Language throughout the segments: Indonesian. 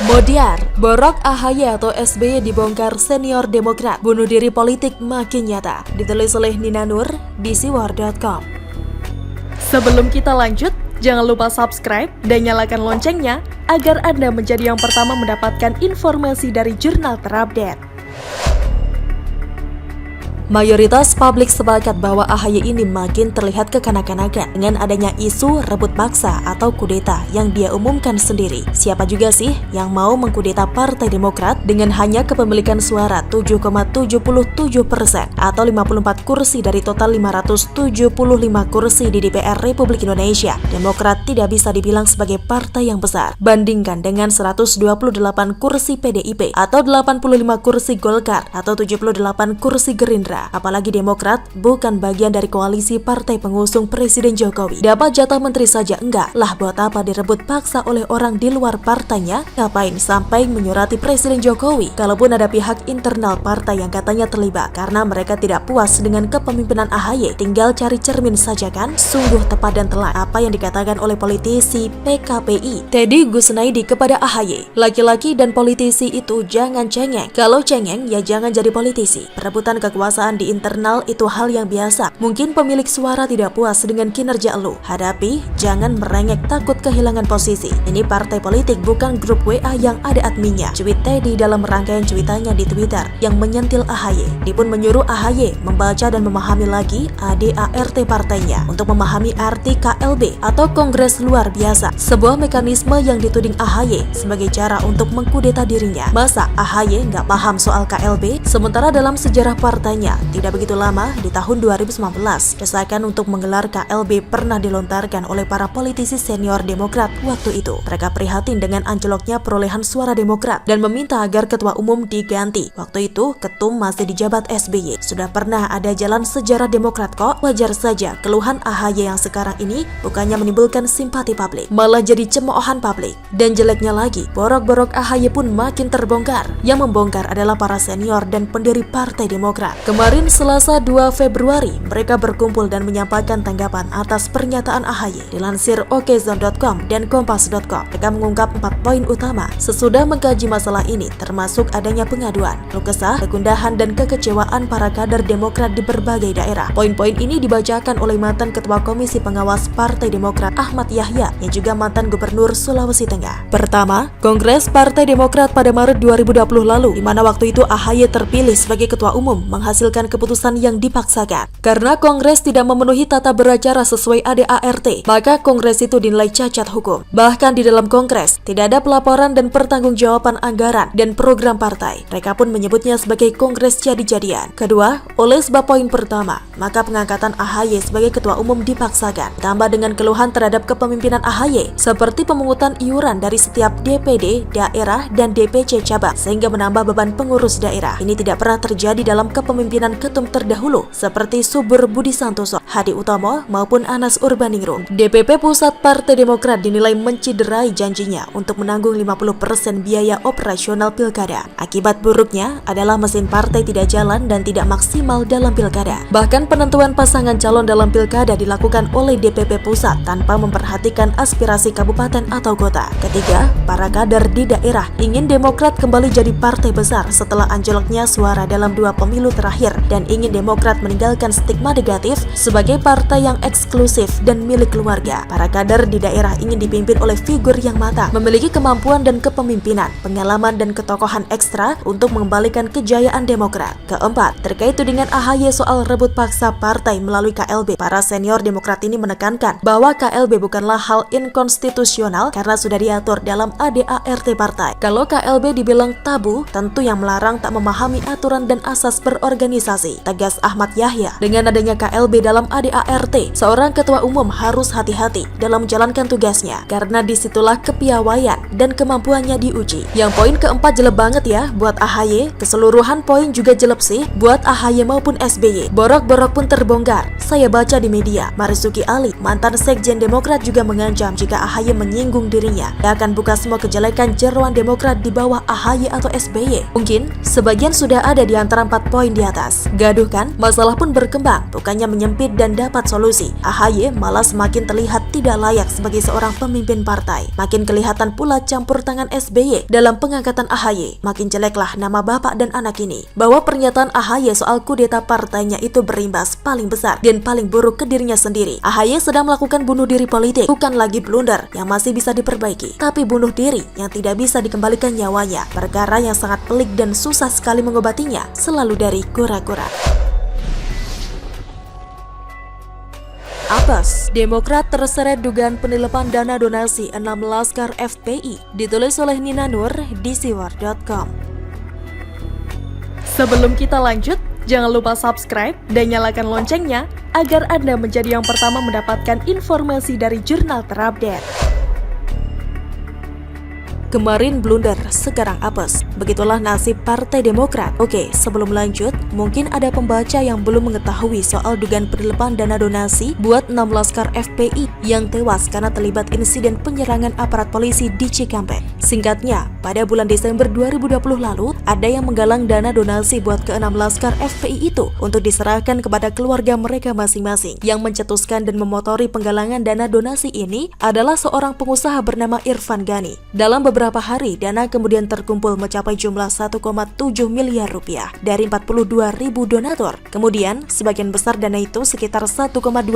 Modiar, borok AHY atau SBY dibongkar senior Demokrat, bunuh diri politik makin nyata. Ditulis oleh Nina Nur di siwar.com. Sebelum kita lanjut, jangan lupa subscribe dan nyalakan loncengnya agar Anda menjadi yang pertama mendapatkan informasi dari jurnal terupdate. Mayoritas publik sepakat bahwa AHY ini makin terlihat kekanak-kanakan dengan adanya isu rebut paksa atau kudeta yang dia umumkan sendiri. Siapa juga sih yang mau mengkudeta Partai Demokrat dengan hanya kepemilikan suara 7,77% atau 54 kursi dari total 575 kursi di DPR Republik Indonesia. Demokrat tidak bisa dibilang sebagai partai yang besar. Bandingkan dengan 128 kursi PDIP atau 85 kursi Golkar atau 78 kursi Gerindra. Apalagi Demokrat bukan bagian dari koalisi partai pengusung Presiden Jokowi. Dapat jatah menteri saja enggak lah, buat apa direbut paksa oleh orang di luar partainya? Ngapain sampai menyurati Presiden Jokowi? Kalaupun ada pihak internal partai yang katanya terlibat karena mereka tidak puas dengan kepemimpinan AHY, tinggal cari cermin saja kan? Sungguh tepat dan telat apa yang dikatakan oleh politisi PKPI Teddy Gusnaidi kepada AHY. Laki-laki dan politisi itu jangan cengeng. Kalau cengeng ya jangan jadi politisi. Perebutan kekuasaan di internal itu hal yang biasa. Mungkin pemilik suara tidak puas dengan kinerja lu. Hadapi, jangan merengek takut kehilangan posisi. Ini partai politik bukan grup WA yang ada adminnya. Cuit Teddy dalam rangkaian cuitannya di Twitter yang menyentil AHY. Dia pun menyuruh AHY membaca dan memahami lagi ADART partainya untuk memahami arti KLB atau Kongres Luar Biasa. Sebuah mekanisme yang dituding AHY sebagai cara untuk mengkudeta dirinya. Masa AHY nggak paham soal KLB? Sementara dalam sejarah partainya tidak begitu lama, di tahun 2019, desakan untuk menggelar KLB pernah dilontarkan oleh para politisi senior Demokrat waktu itu. Mereka prihatin dengan anjloknya perolehan suara Demokrat dan meminta agar ketua umum diganti. Waktu itu, ketum masih dijabat SBY. Sudah pernah ada jalan sejarah Demokrat kok. Wajar saja keluhan AHY yang sekarang ini bukannya menimbulkan simpati publik, malah jadi cemoohan publik. Dan jeleknya lagi, borok-borok AHY pun makin terbongkar. Yang membongkar adalah para senior dan pendiri Partai Demokrat. Kemarin Selasa 2 Februari, mereka berkumpul dan menyampaikan tanggapan atas pernyataan AHY. Dilansir okezone.com dan kompas.com, mereka mengungkap 4 poin utama sesudah mengkaji masalah ini, termasuk adanya pengaduan, keluh kesah, kegundahan, dan kekecewaan para kader Demokrat di berbagai daerah. Poin-poin ini dibacakan oleh mantan Ketua Komisi Pengawas Partai Demokrat Ahmad Yahya yang juga mantan Gubernur Sulawesi Tengah. Pertama, Kongres Partai Demokrat pada Maret 2020 lalu, di mana waktu itu AHY terpilih sebagai Ketua Umum, menghasilkan keputusan yang dipaksakan. Karena Kongres tidak memenuhi tata beracara sesuai ADART, maka Kongres itu dinilai cacat hukum. Bahkan di dalam Kongres, tidak ada pelaporan dan pertanggungjawaban anggaran dan program partai. Mereka pun menyebutnya sebagai Kongres jadi-jadian. Kedua, oleh sebab poin pertama, maka pengangkatan AHY sebagai Ketua Umum dipaksakan. Ditambah dengan keluhan terhadap kepemimpinan AHY, seperti pemungutan iuran dari setiap DPD, daerah, dan DPC cabang, sehingga menambah beban pengurus daerah. Ini tidak pernah terjadi dalam kepemimpinan ketum terdahulu seperti Subur Budi Santoso, Hadi Utomo, maupun Anas Urbaningrum. DPP Pusat Partai Demokrat dinilai menciderai janjinya untuk menanggung 50% biaya operasional pilkada. Akibat buruknya adalah mesin partai tidak jalan dan tidak maksimal dalam pilkada. Bahkan penentuan pasangan calon dalam pilkada dilakukan oleh DPP Pusat tanpa memperhatikan aspirasi kabupaten atau kota. Ketiga, para kader di daerah ingin Demokrat kembali jadi partai besar setelah anjloknya suara dalam 2 pemilu terakhir dan ingin Demokrat meninggalkan stigma negatif sebagai partai yang eksklusif dan milik keluarga. Para kader di daerah ingin dipimpin oleh figur yang matang, memiliki kemampuan dan kepemimpinan, pengalaman dan ketokohan ekstra untuk mengembalikan kejayaan Demokrat. Keempat, terkait tudingan AHY soal rebut paksa partai melalui KLB, para senior Demokrat ini menekankan bahwa KLB bukanlah hal inkonstitusional karena sudah diatur dalam ADART partai. Kalau KLB dibilang tabu, tentu yang melarang tak memahami aturan dan asas berorganisasi, tegas Ahmad Yahya. Dengan adanya KLB dalam ADART, seorang ketua umum harus hati-hati dalam menjalankan tugasnya, karena disitulah kepiawaian dan kemampuannya diuji. Yang poin keempat jelek banget ya buat AHY, keseluruhan poin juga jelek sih buat AHY maupun SBY. Borok-borok pun terbongkar. Saya baca di media, Marzuki Ali mantan Sekjen Demokrat juga mengancam jika AHY menyinggung dirinya, dia akan buka semua kejelekan jeroan Demokrat di bawah AHY atau SBY. Mungkin sebagian sudah ada di antara 4 poin di atas. Gaduh kan? Masalah pun berkembang, bukannya menyempit dan dapat solusi. AHY malah semakin terlihat tidak layak sebagai seorang pemimpin partai. Makin kelihatan pula campur tangan SBY dalam pengangkatan AHY. Makin jeleklah nama bapak dan anak ini. Bahwa pernyataan AHY soal kudeta partainya itu berimbas paling besar dan paling buruk ke dirinya sendiri. AHY sedang melakukan bunuh diri politik, bukan lagi blunder yang masih bisa diperbaiki, tapi bunuh diri yang tidak bisa dikembalikan nyawanya. Perkara yang sangat pelik dan susah sekali mengobatinya, selalu dari kura-kura. Apes, Demokrat terseret dugaan penerimaan dana donasi 6 laskar FPI, ditulis oleh Nina Nur di siwar.com. Sebelum kita lanjut, jangan lupa subscribe dan nyalakan loncengnya agar Anda menjadi yang pertama mendapatkan informasi dari jurnal terupdate. Kemarin blunder, sekarang apes. Begitulah nasib Partai Demokrat. Oke, sebelum lanjut, mungkin ada pembaca yang belum mengetahui soal dugaan penerimaan dana donasi buat 6 laskar FPI yang tewas karena terlibat insiden penyerangan aparat polisi di Cikampek. Singkatnya, pada bulan Desember 2020 lalu, ada yang menggalang dana donasi buat ke-6 laskar FPI itu untuk diserahkan kepada keluarga mereka masing-masing. Yang mencetuskan dan memotori penggalangan dana donasi ini adalah seorang pengusaha bernama Irfan Gani. Dalam beberapa hari, dana kemudian terkumpul mencapai jumlah 1,7 miliar rupiah dari 42.000 donatur. Kemudian, sebagian besar dana itu sekitar 1,2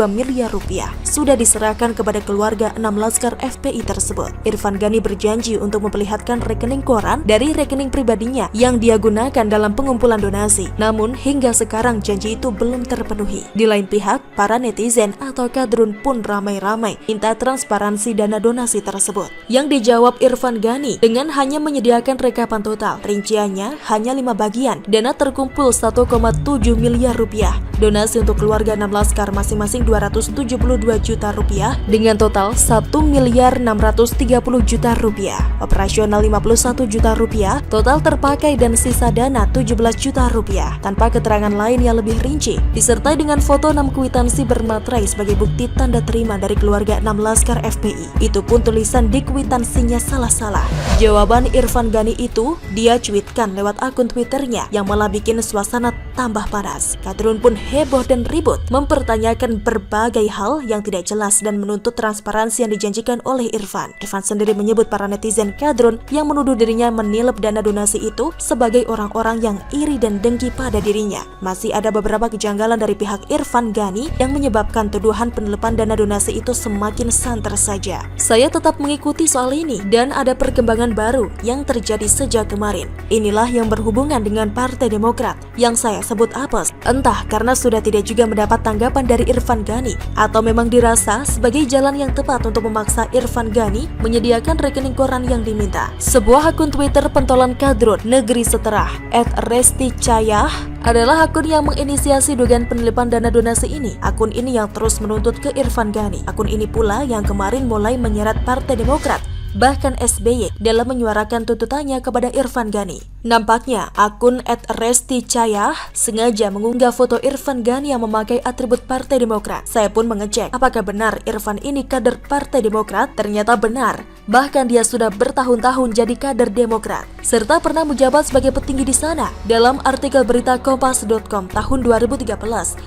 miliar rupiah sudah diserahkan kepada keluarga 6 laskar FPI tersebut. Irfan Gani berjanji untuk memperlihatkan rekening koran dari rekening pribadinya yang dia gunakan dalam pengumpulan donasi. Namun, hingga sekarang janji itu belum terpenuhi. Di lain pihak, para netizen atau kadrun pun ramai-ramai minta transparansi dana donasi tersebut. Yang dijawab Irfan Gani dengan hanya menyediakan rekapan total. Rinciannya hanya 5 bagian. Dana terkumpul 1,7 miliar rupiah. Donasi untuk keluarga 6 laskar masing-masing 272 juta rupiah dengan total 1 miliar 630 juta rupiah. Operasional 51 juta rupiah, total terpakai dan sisa dana 17 juta rupiah tanpa keterangan lain yang lebih rinci. Disertai dengan foto 6 kwitansi bermaterai sebagai bukti tanda terima dari keluarga 6 laskar FPI. Itu pun tulisan di kwitansinya salah-salah. Jawaban Irfan Gani itu dia cuitkan lewat akun Twitternya yang malah bikin suasana tambah panas. Kadrun pun heboh dan ribut mempertanyakan berbagai hal yang tidak jelas dan menuntut transparansi yang dijanjikan oleh Irfan. Irfan sendiri menyebut para netizen kadrun yang menuduh dirinya menilep dana donasi itu sebagai orang-orang yang iri dan dengki pada dirinya. Masih ada beberapa kejanggalan dari pihak Irfan Gani yang menyebabkan tuduhan penelepan dana donasi itu semakin santer saja. Saya tetap mengikuti soal ini dan ada perkembangan baru yang terjadi sejak kemarin. Inilah yang berhubungan dengan Partai Demokrat yang saya sebut apes. Entah karena sudah tidak juga mendapat tanggapan dari Irfan Gani atau memang dirasa sebagai jalan yang tepat untuk memaksa Irfan Gani menyediakan rekening koran yang diminta. Sebuah akun Twitter pentolan kadrun Negeri Seterah @resticayah adalah akun yang menginisiasi dugaan penelipan dana donasi ini. Akun ini yang terus menuntut ke Irfan Gani. Akun ini pula yang kemarin mulai menyeret Partai Demokrat, bahkan SBY dalam menyuarakan tuntutannya kepada Irfan Gani. Nampaknya akun @resticayah sengaja mengunggah foto Irfan Gani yang memakai atribut Partai Demokrat. Saya pun mengecek apakah benar Irfan ini kader Partai Demokrat. Ternyata benar, bahkan dia sudah bertahun-tahun jadi kader Demokrat serta pernah menjabat sebagai petinggi di sana. Dalam artikel berita kompas.com tahun 2013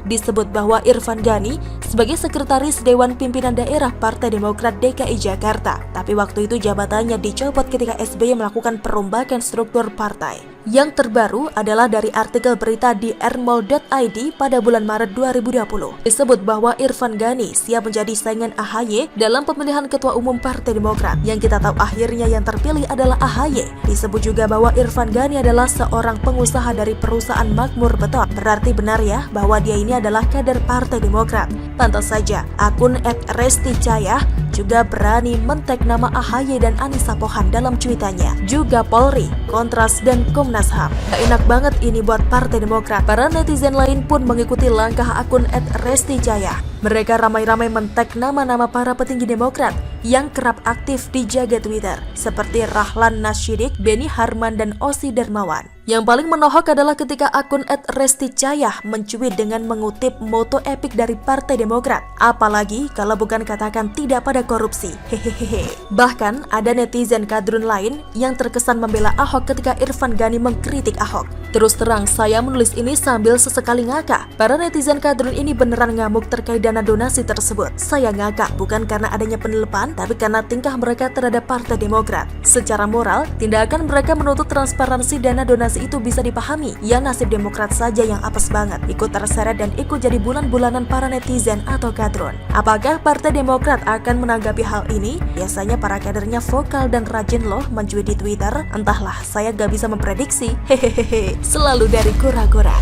disebut bahwa Irfan Gani sebagai sekretaris Dewan Pimpinan Daerah Partai Demokrat DKI Jakarta, tapi waktu itu jabatannya dicopot ketika SBY melakukan perombakan struktur partai. Yang terbaru adalah dari artikel berita di rmol.id pada bulan Maret 2020. Disebut bahwa Irfan Gani siap menjadi saingan AHY dalam pemilihan Ketua Umum Partai Demokrat. Yang kita tahu akhirnya yang terpilih adalah AHY. Disebut juga bahwa Irfan Gani adalah seorang pengusaha dari perusahaan Makmur Beton. Berarti benar ya bahwa dia ini adalah kader Partai Demokrat. Pantas saja akun @resticayah juga berani men-tag nama AHY dan Anissa Pohan dalam cuitannya. Juga Polri, Kontras, dan Komnas HAM. Gak enak banget ini buat Partai Demokrat. Para netizen lain pun mengikuti langkah akun @resticayah. Mereka ramai-ramai men-tag nama-nama para petinggi Demokrat yang kerap aktif di jagat Twitter, seperti Rahlan Nasyidik, Beni Harman, dan Osi Darmawan. Yang paling menohok adalah ketika akun @resticayah mencuit dengan mengutip moto epik dari Partai Demokrat. Apalagi kalau bukan katakan tidak pada korupsi. Hehehe. Bahkan ada netizen kadrun lain yang terkesan membela Ahok ketika Irfan Ghani mengkritik Ahok. Terus terang, saya menulis ini sambil sesekali ngakak. Para netizen kadrun ini beneran ngamuk terkait dana donasi tersebut. Saya ngakak bukan karena adanya penelpan, tapi karena tingkah mereka terhadap Partai Demokrat. Secara moral, tindakan mereka menuntut transparansi dana donasi itu bisa dipahami. Ya, nasib Demokrat saja yang apes banget, ikut terseret dan ikut jadi bulan-bulanan para netizen atau kadrun. Apakah Partai Demokrat akan menanggapi hal ini? Biasanya para kadernya vokal dan rajin loh mencuit di Twitter. Entahlah, saya gak bisa memprediksi. Hehehe, selalu dari kura-kura.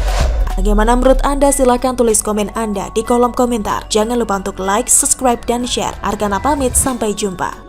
Bagaimana menurut Anda? Silahkan tulis komen Anda di kolom komentar. Jangan lupa untuk like, subscribe, dan share. Argana pamit, sampai jumpa.